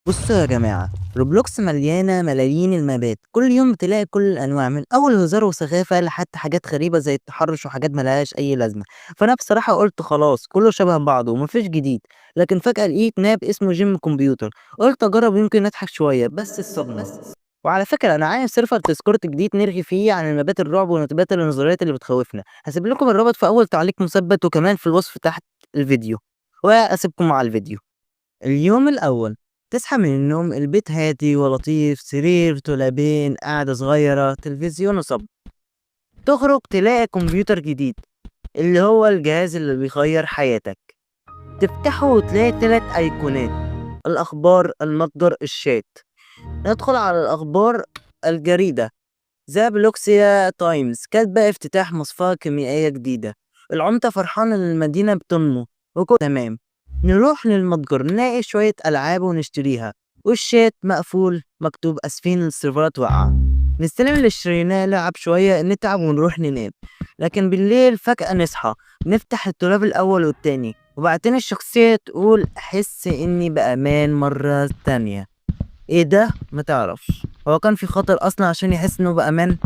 بصوا يا جماعة، روبلوكس مليانة ملايين المابات. كل يوم بتلاقي كل الأنواع، من أول هزار وسخافة لحد حاجات غريبة زي التحرش وحاجات ملهاش أي لازمة. فأنا بصراحة قلت خلاص كله شبه بعضه ومفيش جديد. لكن فجأة لقيت ماب اسمه جيم كمبيوتر، قلت أجرب يمكن أضحك شوية. بس الصدمة. وعلى فكرة أنا عامل سيرفر ديسكورد جديد نرغي فيه عن المابات الرعب ونبات النظريات اللي بتخوفنا. هسيب لكم الرابط في أول تعليق مثبت وكمان في الوصف تحت الفيديو، وأسيبكم مع الفيديو. اليوم الأول، تصحى من النوم البيت هادي ولطيف، سرير، دولابين، قعدة صغيرة، تلفزيون وصب. تخرج تلاقي كمبيوتر جديد، اللي هو الجهاز اللي بيغير حياتك. تفتحه وتلاقي 3 أيقونات: الأخبار، المتجر، الشات. ندخل على الأخبار. الجريدة ذا بلوكسيا تايمز كاتبة افتتاح مصفاة كيميائية جديدة. العمدة فرحانة إن المدينة بتنمو وكل تمام. نروح للمتجر نلاقي شوية ألعاب ونشتريها، والشات مقفول مكتوب أسفين السيرفرات واقعة. نستلم اللي اشتريناه، نلعب شوية، نتعب ونروح ننام. لكن بالليل فجأة نصحى، نفتح الدولاب الأول والتاني، وبعدين الشخصية تقول أحس إني بأمان مرة تانية. ايه ده؟ ما تعرفش هو كان في خطر اصلا عشان يحس انه بامان.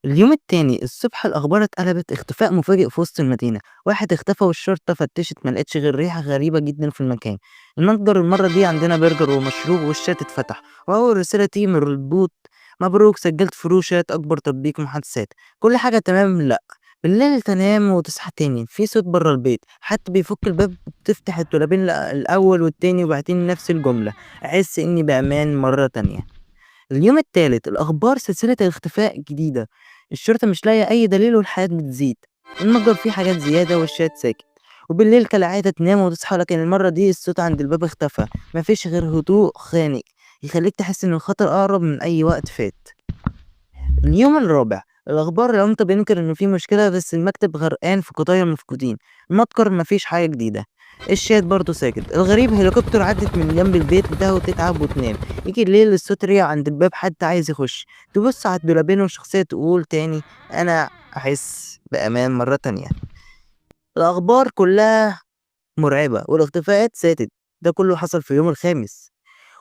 اليوم التاني الصبح الاخبار اتقلبت، اختفاء مفاجئ في وسط المدينة. واحد اختفى والشرطة فتشت ملقتش غير ريحة غريبة جدا في المكان. المتجر المرة دي عندنا برجر ومشروب، والشات اتفتح واول رسالة تيجي من البوت: مبروك سجلت فروشات اكبر تطبيق محادثات، كل حاجة تمام. لا، بالليل تنام وتصحى تاني في صوت بره البيت، حتى بيفك الباب. بتفتح الدولابين الاول والتاني وبعدين نفس الجملة: احس اني بامان مرة تانية. اليوم التالت الأخبار سلسلة الاختفاء الجديدة. الشرطة مش لاقية أي دليل والحياة بتزيد. المتجر فيه حاجات زيادة والشات ساكت. وبالليل كالعادة تنام وتصحى، لكن المرة دي الصوت عند الباب اختفى. مفيش غير هدوء خانق يخليك تحس إن الخطر أقرب من أي وقت فات. اليوم الرابع الأخبار العمدة بينكر إن في مشكلة، بس المكتب غرقان في قضايا المفقودين. المتجر مفيش حاجة جديدة. الشات برضه ساكت. الغريب هليكوبتر عدت من جنب البيت بتاعه وتتعب وتنام. يجي الليل الصوت رجع عند الباب، حد عايز يخش. تبص على الدولابين والشخصية تقول تاني: أنا أحس بأمان مرة تانية. الأخبار كلها مرعبة والاختفاءات ساتت. ده كله حصل في اليوم الخامس،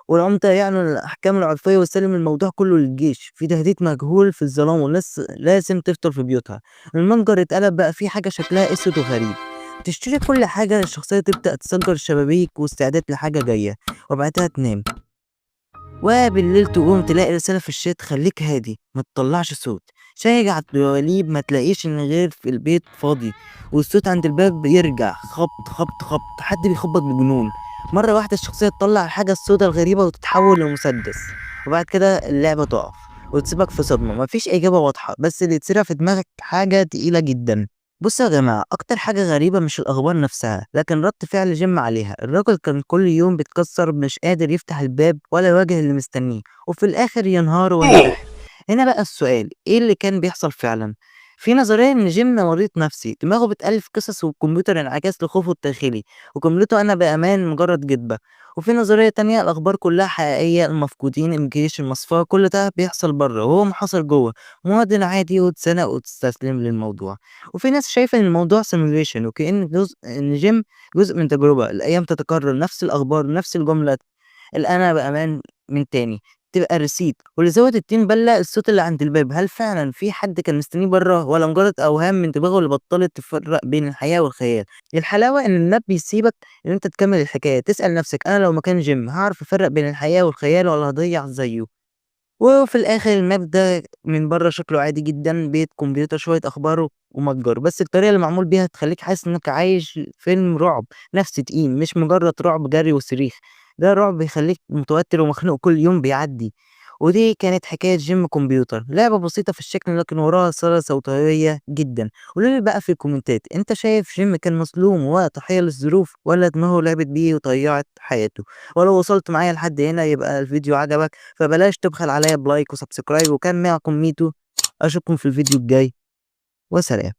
والعمدة يعلن الأحكام العرفية ويسلم الموضوع كله للجيش. في تهديد مجهول في الظلام والناس لازم تفطر في بيوتها. المنظر اتقلب، بقى في حاجة شكلها اسود وغريب. تشتري كل حاجة، الشخصية تبدأ تسجل الشبابيك واستعداد لحاجة جاية، وبعدها تنام. وبالليل تقوم تلاقي رسالة في الشات: خليك هادي ما تطلعش صوت. شايج على الدواليب ما تلاقيش ان غير في البيت فاضي، والصوت عند الباب يرجع خبط خبط خبط، حد بيخبط بجنون. مرة واحدة الشخصية تطلع الحاجة السوداء الغريبة وتتحول لمسدس، وبعد كده اللعبة تقف وتسيبك في صدمة. مفيش إجابة واضحة، بس اللي يتسرع في دماغك حاجة تقيلة جدا. بصوا يا جماعة، أكتر حاجة غريبة مش الأخبار نفسها، لكن رد فعل جيم عليها. الراجل كان كل يوم بيتكسر، مش قادر يفتح الباب ولا يواجه اللي مستنيه، وفي الآخر ينهار وينتحر. هنا بقى السؤال: إيه اللي كان بيحصل فعلا؟ في نظرية إن جيم مريض نفسي، دماغه بتألف قصص والكمبيوتر انعكاس لخوفه الداخلي، وجملته أنا بأمان مجرد كدبة. وفي نظرية تانية الأخبار كلها حقيقية، المفقودين، الجيش، المصفاة، كل ده بيحصل بره وهو محاصر جوه. مواطن عادي واتسنق وتستسلم للموضوع. وفي ناس شايفة إن الموضوع سيموليشن، وكأن جزء إن جيم جزء من تجربة. الأيام تتكرر، نفس الأخبار، نفس الجملة: الأنا بأمان من تاني، تبقى ريسيت. واللي زود الطين بلة الصوت اللي عند الباب: هل فعلا في حد كان مستنيه بره، ولا مجرد أوهام من دماغه اللي بطلت تفرق بين الحياة والخيال؟ الحلاوة إن الناب بيسيبك إن أنت تكمل الحكاية، تسأل نفسك: أنا لو مكان جيم هعرف أفرق بين الحياة والخيال، ولا هضيع زيه؟ وفي الآخر الماب ده من بره شكله عادي جدا: بيت، كمبيوتر، شوية أخبار ومتجر، بس الطريقة اللي معمول بيها تخليك حاسس إنك عايش فيلم رعب نفسي تقيل، مش مجرد رعب جري وصريخ. ده رعب بيخليك متوتر ومخنوق كل يوم بيعدي. ودي كانت حكاية جيم كمبيوتر، لعبة بسيطة في الشكل لكن وراها رسالة صوتية جدا. قولولي بقى في الكومنتات، انت شايف جيم كان مظلوم وضحية للظروف، ولا دماغه لعبت بيه وضيعت حياته؟ ولو وصلت معايا لحد هنا يبقى الفيديو عجبك، فبلاش تبخل عليا بلايك وسبسكرايب. وكان معكم ميتو، اشوفكم في الفيديو الجاي، وسلام.